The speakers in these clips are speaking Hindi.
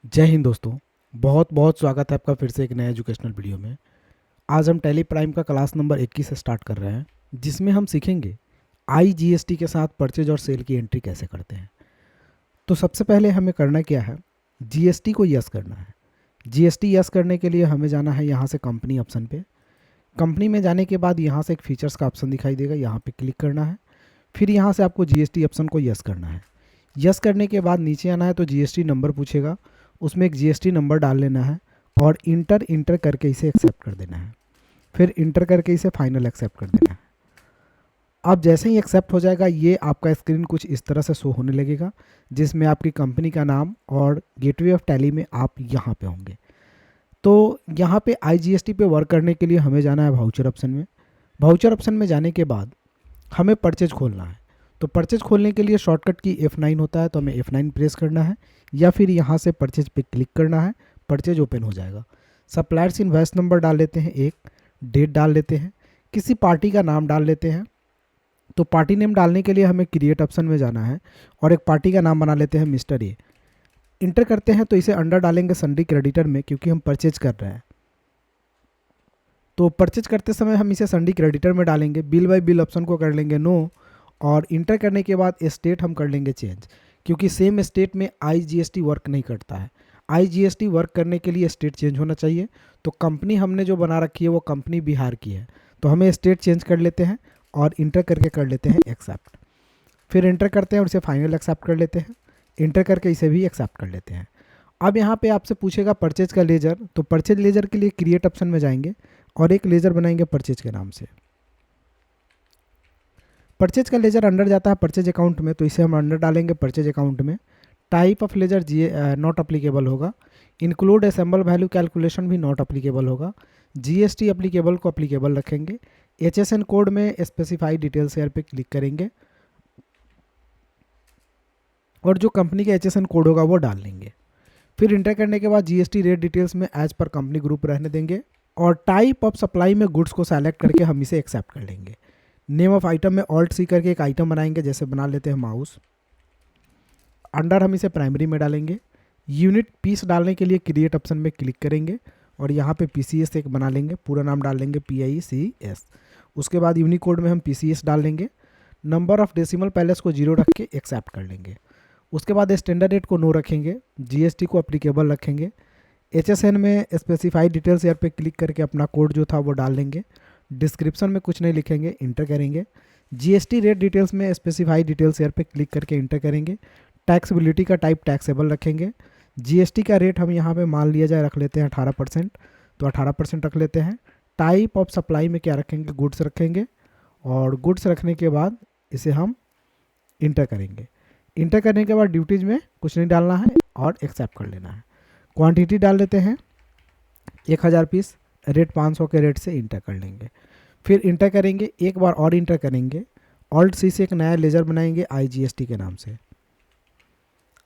जय हिंद दोस्तों। बहुत बहुत स्वागत है आपका फिर से एक नया एजुकेशनल वीडियो में। आज हम टैली प्राइम का क्लास नंबर 21 से स्टार्ट कर रहे हैं, जिसमें हम सीखेंगे IGST के साथ परचेज और सेल की एंट्री कैसे करते हैं। तो सबसे पहले हमें करना क्या है, GST को यस करना है। GST यस करने के लिए हमें जाना है यहाँ से कंपनी ऑप्शन पे। कंपनी में जाने के बाद यहाँ से एक फीचर्स का ऑप्शन दिखाई देगा, यहाँ पे क्लिक करना है। फिर यहाँ से आपको GST ऑप्शन को यस करना है। यस करने के बाद नीचे आना है तो GST नंबर पूछेगा, उसमें एक GST नंबर डाल लेना है और इंटर करके इसे एक्सेप्ट कर देना है। फिर इंटर करके इसे फाइनल एक्सेप्ट कर देना है। अब जैसे ही एक्सेप्ट हो जाएगा ये आपका स्क्रीन कुछ इस तरह से शो होने लगेगा, जिसमें आपकी कंपनी का नाम और गेटवे ऑफ टैली में आप यहाँ पे होंगे। तो यहाँ पे IGST पे वर्क करने के लिए हमें जाना है वाउचर ऑप्शन में। वाउचर ऑप्शन में जाने के बाद हमें परचेज खोलना है। तो परचेज खोलने के लिए शॉर्टकट की F9 होता है, तो हमें F9 प्रेस करना है या फिर यहाँ से परचेज पे क्लिक करना है, परचेज ओपन हो जाएगा। सप्लायर्स इनवॉइस नंबर डाल लेते हैं, एक डेट डाल लेते हैं, किसी पार्टी का नाम डाल लेते हैं। तो पार्टी नेम डालने के लिए हमें क्रिएट ऑप्शन में जाना है और एक पार्टी का नाम बना लेते हैं मिस्टर ए। इंटर करते हैं तो इसे अंडर डालेंगे सन्डी क्रेडिटर में, क्योंकि हम परचेज कर रहे हैं। तो परचेज करते समय हम इसे सन्डी क्रेडिटर में डालेंगे। बिल बाय बिल ऑप्शन को कर लेंगे नो, और इंटर करने के बाद स्टेट हम कर लेंगे चेंज, क्योंकि सेम स्टेट में IGST वर्क नहीं करता है। IGST वर्क करने के लिए स्टेट चेंज होना चाहिए। तो कंपनी हमने जो बना रखी है वो कंपनी बिहार की है, तो हमें स्टेट चेंज कर लेते हैं और इंटर करके कर लेते हैं एक्सेप्ट। फिर इंटर करते हैं और इसे फाइनल एक्सेप्ट कर लेते हैं। इंटर करके इसे भी एक्सेप्ट कर लेते हैं। अब यहाँ पे आपसे पूछेगा परचेज का लेजर, तो परचेज लेजर के लिए क्रिएट ऑप्शन में जाएंगे और एक लेजर बनाएंगे परचेज के नाम से। परचेज का लेजर अंडर जाता है परचेज अकाउंट में, तो इसे हम अंडर डालेंगे परचेज अकाउंट में। Type of ledger not applicable होगा। इंक्लूड असेंबल वैल्यू कैलकुलेशन भी नॉट अप्लीकेबल होगा। GST अप्लीकेबल को अप्लीकेबल रखेंगे। HSN कोड में स्पेसिफाइड डिटेल्स शेयर पे क्लिक करेंगे और जो कंपनी का HSN कोड होगा वो डाल लेंगे। फिर इंटर करने के बाद GST रेट डिटेल्स में एज पर कंपनी ग्रुप रहने देंगे और टाइप ऑफ सप्लाई में गुड्स को सेलेक्ट करके हम इसे एक्सेप्ट कर लेंगे। नेम ऑफ आइटम में ऑल्ट सी करके एक आइटम बनाएंगे, जैसे बना लेते हैं माउस। अंडर हम इसे प्राइमरी में डालेंगे। यूनिट पीस डालने के लिए क्रिएट ऑप्शन में क्लिक करेंगे और यहाँ पे PCS एक बना लेंगे, पूरा नाम डाल लेंगे PICS। उसके बाद यूनिकोड में हम PCS डाल लेंगे। नंबर ऑफ डेसिमल पैलेस को 0 रख के एक्सेप्ट कर लेंगे। उसके बाद स्टैंडर्ड रेट को नो रखेंगे, GST को अप्लीकेबल रखेंगे। HSN में स्पेसिफाइड डिटेल्स यहाँ पे क्लिक करके अपना कोड जो था वो डाल लेंगे। डिस्क्रिप्शन में कुछ नहीं लिखेंगे, इंटर करेंगे। GST रेट डिटेल्स में स्पेसिफाइड डिटेल्स यहाँ पे क्लिक करके इंटर करेंगे। टैक्सेबिलिटी का टाइप टैक्सेबल रखेंगे। GST का रेट हम यहाँ पे मान लिया जाए रख लेते हैं 18%, तो 18% रख लेते हैं। टाइप ऑफ सप्लाई में क्या रखेंगे, गुड्स रखेंगे और गुड्स रखने के बाद इसे हम इंटर करेंगे। इंटर करने के बाद ड्यूटीज़ में कुछ नहीं डालना है और एक्सेप्ट कर लेना है। क्वांटिटी डाल देते हैं 1000 पीस, रेट 500 के रेट से इंटर कर लेंगे। फिर इंटर करेंगे, एक बार और इंटर करेंगे। ऑल्ट सी से एक नया लेजर बनाएंगे IGST के नाम से।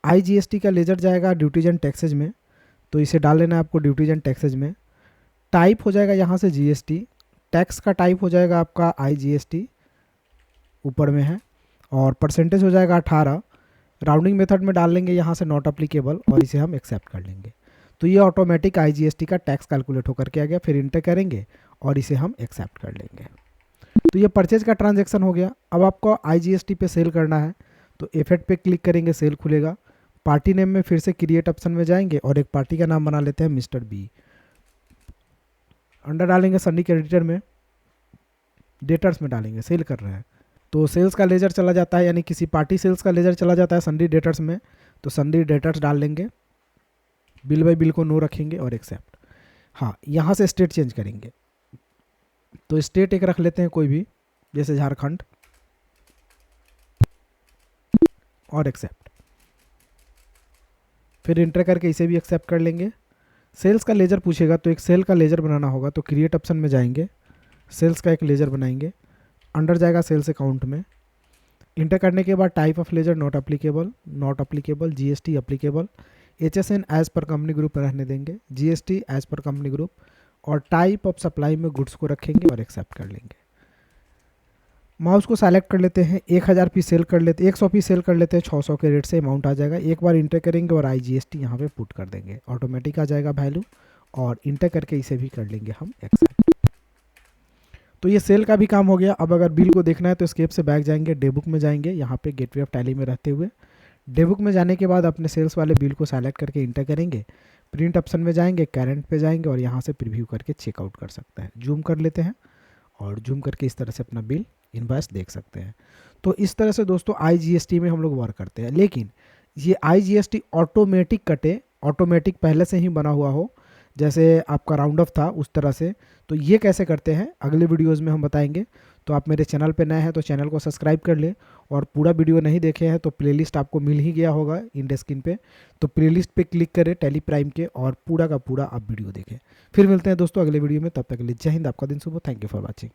IGST का लेजर जाएगा ड्यूटीज एंड टैक्सेज में, तो इसे डाल लेना है आपको ड्यूटीज एंड टैक्सेज में। टाइप हो जाएगा यहाँ से GST, टैक्स का टाइप हो जाएगा आपका IGST, ऊपर में है, और परसेंटेज हो जाएगा 18। राउंडिंग मेथड में डाल लेंगे यहाँ से नॉट अप्लीकेबल और इसे हम एक्सेप्ट कर लेंगे। तो ये ऑटोमेटिक IGST का टैक्स कैलकुलेट होकर के आ गया। फिर इंटर करेंगे और इसे हम एक्सेप्ट कर लेंगे। तो ये परचेज का ट्रांजैक्शन हो गया। अब आपको IGST पे सेल करना है, तो इफेक्ट पे क्लिक करेंगे, सेल खुलेगा। पार्टी नेम में फिर से क्रिएट ऑप्शन में जाएंगे और एक पार्टी का नाम बना लेते हैं मिस्टर B। अंडर डालेंगे सन्डी क्रेडिटर में, डेटर्स में डालेंगे, सेल कर रहे हैं तो सेल्स का लेजर चला जाता है, यानी किसी पार्टी सेल्स का लेजर चला जाता है सन्डी डेटर्स में, तो सन्डी डेटर्स डाल लेंगे। बिल बाय बिल को नो रखेंगे और एक्सेप्ट। हाँ, यहाँ से स्टेट चेंज करेंगे, तो स्टेट एक रख लेते हैं कोई भी, जैसे झारखंड, और एक्सेप्ट। फिर इंटर करके इसे भी एक्सेप्ट कर लेंगे। सेल्स का लेजर पूछेगा तो एक सेल का लेजर बनाना होगा, तो क्रिएट ऑप्शन में जाएंगे, सेल्स का एक लेजर बनाएंगे। अंडर जाएगा सेल्स अकाउंट में। इंटर करने के बाद type of ledger not applicable, not applicable, GST applicable. HSN as per company group रहने देंगे, GST as per company group, और टाइप ऑफ सप्लाई में गुड्स को रखेंगे और एक्सेप्ट कर लेंगे। माउस को सेलेक्ट कर लेते हैं, 1000 पीस सेल कर लेते, 100 पीस सेल कर लेते हैं, 600 के रेट से अमाउंट आ जाएगा। एक बार इंटर करेंगे और IGST यहाँ पे पुट कर देंगे, ऑटोमेटिक आ जाएगा वैल्यू, और इंटर करके इसे भी कर लेंगे हम एक्सेप्ट। तो ये सेल का भी काम हो गया। अब अगर बिल को देखना है तो स्केप से बैक जाएंगे, डे बुक में जाएंगे, यहाँ पे गेटवे ऑफ टैली में रहते हुए डे बुक में जाने के बाद अपने सेल्स वाले बिल को सेलेक्ट करके इंटर करेंगे, प्रिंट ऑप्शन में जाएंगे, करंट पे जाएंगे और यहाँ से प्रीव्यू करके चेकआउट कर सकते हैं। जूम कर लेते हैं और जूम करके इस तरह से अपना बिल इनवॉइस देख सकते हैं। तो इस तरह से दोस्तों IGST में हम लोग वर्क करते हैं। लेकिन ये IGST ऑटोमेटिक कटे, ऑटोमेटिक पहले से ही बना हुआ हो, जैसे आपका राउंड ऑफ था उस तरह से, तो ये कैसे करते हैं अगले वीडियोज़ में हम बताएंगे। तो आप मेरे चैनल पे नए हैं तो चैनल को सब्सक्राइब कर ले, और पूरा वीडियो नहीं देखे हैं तो प्लेलिस्ट आपको मिल ही गया होगा इन स्क्रीन पे, तो प्लेलिस्ट पे क्लिक करें टैली प्राइम के और पूरा का पूरा आप वीडियो देखें। फिर मिलते हैं दोस्तों अगले वीडियो में, तब तक के लिए जय हिंद, आपका दिन शुभ हो। Thank you for watching.